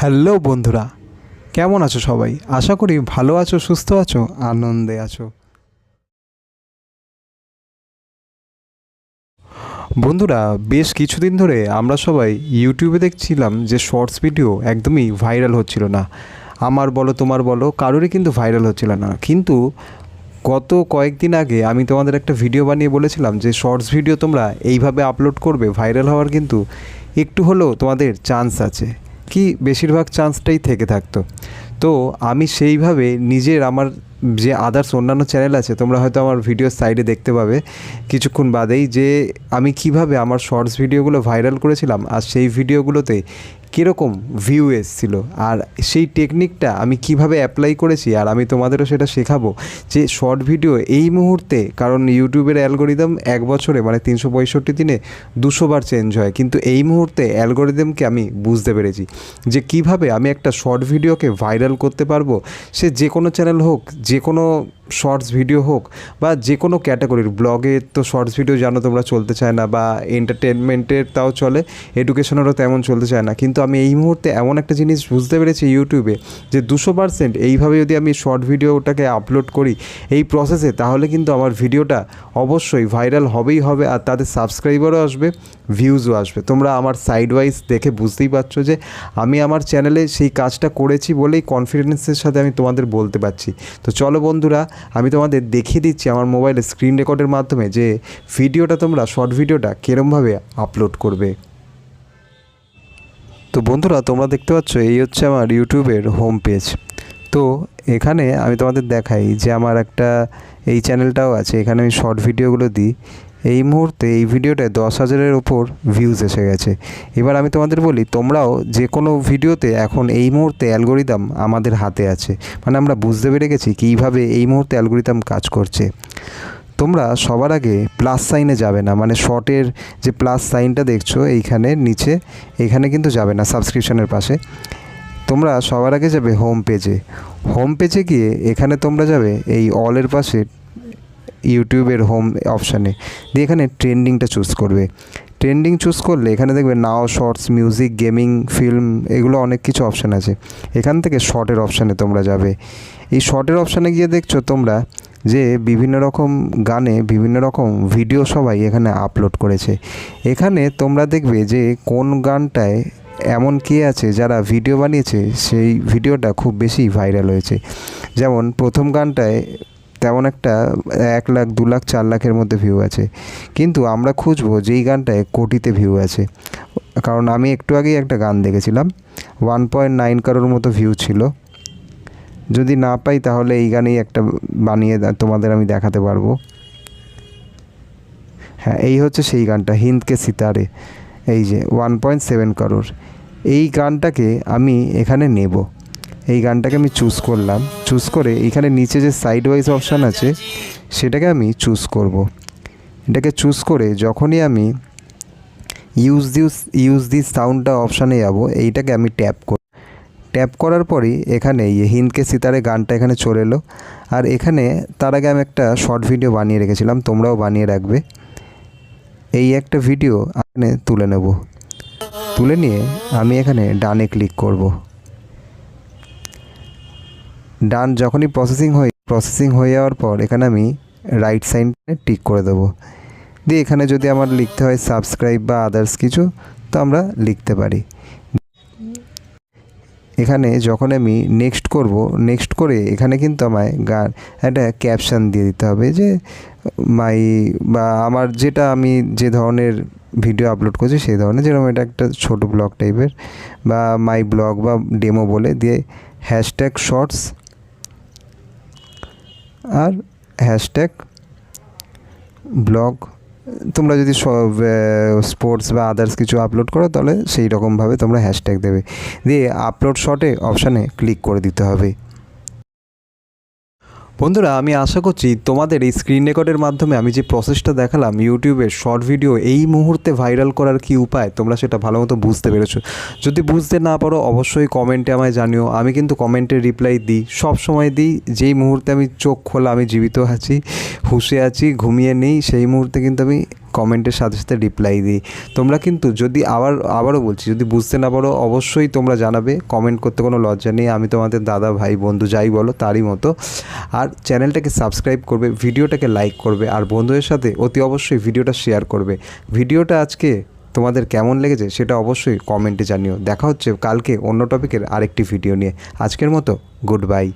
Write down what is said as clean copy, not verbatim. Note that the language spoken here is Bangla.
হ্যালো বন্ধুরা, কেমন আছো সবাই? আশা করি ভালো আছো, সুস্থ আছো, আনন্দে আছো। বন্ধুরা, বেশ কিছুদিন ধরে আমরা সবাই ইউটিউবে দেখছিলাম যে শর্টস ভিডিও একদমই ভাইরাল হচ্ছিল না। আমার বলো তোমার বলো, কারোরই কিন্তু ভাইরাল হচ্ছিল না। কিন্তু গত কয়েকদিন আগে আমি তোমাদের একটা ভিডিও বানিয়ে বলেছিলাম যে শর্টস ভিডিও তোমরা এইভাবে আপলোড করবে, ভাইরাল হওয়ার কিন্তু একটু হলেও তোমাদের চান্স আছে, কি বেশিরভাগ চান্সটাই থেকে থাকতো। তো আমি সেইভাবে নিজের আমার যে আদার্স অন্যান্য চ্যানেল আছে, তোমরা হয়তো আমার ভিডিওর সাইডে দেখতে পাবে কিছুক্ষণ বাদেই, যে আমি কিভাবে আমার শর্টস ভিডিওগুলো ভাইরাল করেছিলাম আর সেই ভিডিওগুলোতে কীরকম ভিউ এসেছিল, আর সেই টেকনিকটা আমি কিভাবে অ্যাপ্লাই করেছি, আর আমি তোমাদেরও সেটা শেখাবো যে শর্ট ভিডিও এই মুহূর্তে, কারণ ইউটিউবের অ্যালগোরিদম এক বছরে মানে 365 দিনে 200 বার চেঞ্জ হয়, কিন্তু এই মুহূর্তে অ্যালগোরিদমকে আমি বুঝতে পেরেছি যে কিভাবে আমি একটা শর্ট ভিডিওকে ভাইরাল করতে পারবো। সে যে কোনো চ্যানেল হোক, যে কোনো শর্টস ভিডিও হোক, বা যে কোনো ক্যাটাগরির ব্লগে তো শর্টস ভিডিও জানো তোমরা চলতে চায় না, বা এন্টারটেনমেন্টের তাও চলে, এডুকেশনেরও তেমন চলতে চায় না। কিন্তু আমি এই মুহূর্তে এমন একটা জিনিস বুঝতে পেরেছি ইউটিউবে, যে 200% এইভাবে যদি আমি শর্ট ভিডিওটাকে আপলোড করি এই প্রসেসে, তাহলে কিন্তু আমার ভিডিওটা অবশ্যই ভাইরাল হবেই হবে, আর তাদের সাবস্ক্রাইবারও আসবে, ভিউজও আসবে। তোমরা আমার সাইড ওয়াইজ দেখে বুঝতেই পারছো যে আমি আমার চ্যানেলে সেই কাজটা করেছি বলেই কনফিডেন্সের সাথে আমি তোমাদের বলতে পারছি। তো চলো বন্ধুরা, আমি তোমাদের দেখিয়ে দিচ্ছি আমার মোবাইলে স্ক্রিন রেকর্ডের মাধ্যমে যে ভিডিওটা তোমরা শর্ট ভিডিওটা কীরমভাবে আপলোড করবে। তো বন্ধুরা, তোমরা দেখতে পাচ্ছ এই হচ্ছে আমার ইউটিউবের হোম পেজ। তো এখানে আমি তোমাদের দেখাই যে আমার একটা এই চ্যানেলটাও আছে, এখানে আমি শর্ট ভিডিওগুলো দিই। এই মুহূর্তে এই ভিডিওটায় 10,000-এর ওপর ভিউজ এসে গেছে। এবার আমি তোমাদের বলি, তোমরাও যে কোনো ভিডিওতে এখন এই মুহূর্তে অ্যালগোরিদম আমাদের হাতে আছে, মানে আমরা বুঝতে পেরে গেছি কীভাবে এই মুহূর্তে অ্যালগোরিদম কাজ করছে। তোমরা সবার আগে প্লাস সাইনে যাবে না, মানে শর্টের যে প্লাস সাইনটা দেখছো এইখানে নিচে, এইখানে কিন্তু যাবে না, সাবস্ক্রিপশনের পাশে। তোমরা সবার আগে যাবে হোম পেজে। হোম পেজে গিয়ে এখানে তোমরা যাবে এই অলের পাশে ইউটিউবের হোম অপশানে, দিয়ে এখানে ট্রেন্ডিংটা চুজ করবে। ট্রেন্ডিং চুজ করলে এখানে দেখবে নাও, শর্টস, মিউজিক, গেমিং, ফিল্ম, এগুলো অনেক কিছু অপশান আছে। এখান থেকে শর্টের অপশানে তোমরা যাবে। এই শর্টের অপশানে গিয়ে দেখছো তোমরা যে বিভিন্ন রকম গানে বিভিন্ন রকম ভিডিও সবাই এখানে আপলোড করেছে। এখানে তোমরা দেখবে যে কোন গানটায় এমন কে আছে যারা ভিডিও বানিয়েছে সেই ভিডিওটা খুব বেশি ভাইরাল হয়েছে। যেমন প্রথম গানটায় তেমন একটা 1 লাখ, 2 লাখ, 4 লাখের মধ্যে ভিউ আছে, কিন্তু আমরা খুঁজবো যেই গানটায় কোটিতে ভিউ আছে। কারণ আমি একটু আগেই একটা গান দেখেছিলাম, 1.9 কারোর মতো ভিউ ছিল। যদি না পাই তাহলে এই গানেই একটা বানিয়ে তোমাদের আমি দেখাতে পারবো। হ্যাঁ, এই হচ্ছে সেই গানটা, হিন্দ কে সিতারে, এই যে 1.7 কারোর। এই গানটাকে আমি এখানে নেব। এই গানটাকে আমি চুজ করলাম, চুজ করে এইখানে নিচে যে সাইড ওয়াইজ অপশান আছে সেটাকে আমি চুজ করব। এটাকে চুজ করে যখনই আমি ইউজ দিস সাউন্ডটা অপশানে যাব, এইটাকে আমি ট্যাপ করার পরই এখানে হিন্দ কে সিতারে গানটা এখানে চলে এলো। আর এখানে তার আগে আমি একটা শর্ট ভিডিও বানিয়ে রেখেছিলাম, তোমরাও বানিয়ে রাখবে। এই একটা ভিডিও এখানে তুলে নেব, তুলে নিয়ে আমি এখানে ডানে ক্লিক করব। ডান যখনই প্রসেসিং হয়ে যাওয়ার পর এখানে আমি রাইট সাইডে টিক করে দেবো। দিয়ে এখানে যদি আমার লিখতে হয় সাবস্ক্রাইব বা আদার্স কিছু, তো আমরা লিখতে পারি। এখানে যখন আমি নেক্সট করব, নেক্সট করে এখানে কিন্তু আমায় গান একটা ক্যাপশান দিয়ে দিতে হবে, যে মাই বা আমার যেটা আমি যে ধরনের ভিডিও আপলোড করছি সেই ধরনের, যেরকম এটা একটা ছোট ব্লগ টাইপের, বা মাই ব্লগ বা ডেমো বলে দিয়ে হ্যাশট্যাগ শর্টস আর হ্যাশট্যাগ ব্লগ। তোমরা যদি স্পোর্টস বা আদার্স কিছু আপলোড করো তাহলে সেই রকমভাবে তোমরা হ্যাশট্যাগ দেবে, দিয়ে আপলোড শর্টে অপশানে ক্লিক করে দিতে হবে। বন্ধুরা, আমি আশা করছি তোমাদের এই স্ক্রিন রেকর্ডের মাধ্যমে আমি যে প্রসেসটা দেখালাম ইউটিউবের শর্ট ভিডিও এই মুহূর্তে ভাইরাল করার কি উপায়, তোমরা সেটা ভালো মতো বুঝতে পেরেছো। যদি বুঝতে না পারো অবশ্যই কমেন্টে আমায় জানিও। আমি কিন্তু কমেন্টের রিপ্লাই দিই, সব সময় দিই। যেই মুহূর্তে আমি চোখ খোলা, আমি জীবিত আছি, হুঁশে আছি, ঘুমিয়ে নেই, সেই মুহূর্তে কিন্তু আমি কমেন্টের সাথে সাথে রিপ্লাই দিই। তোমরা কিন্তু যদি আবারও বলছি, যদি বুঝতে না পারো অবশ্যই তোমরা জানাবে, কমেন্ট করতে কোনো লজ্জা নেই, আমি তোমাদের দাদা ভাই বন্ধু যাই বলো তারই মতো। আর চ্যানেলটাকে সাবস্ক্রাইব করবে, ভিডিওটাকে লাইক করবে, আর বন্ধুদের সাথে অতি অবশ্যই ভিডিওটা শেয়ার করবে। ভিডিওটা আজকে তোমাদের কেমন লেগেছে সেটা অবশ্যই কমেন্টে জানিও। দেখা হচ্ছে কালকে অন্য টপিকের আরেকটি ভিডিও নিয়ে। আজকের মতো গুড বাই।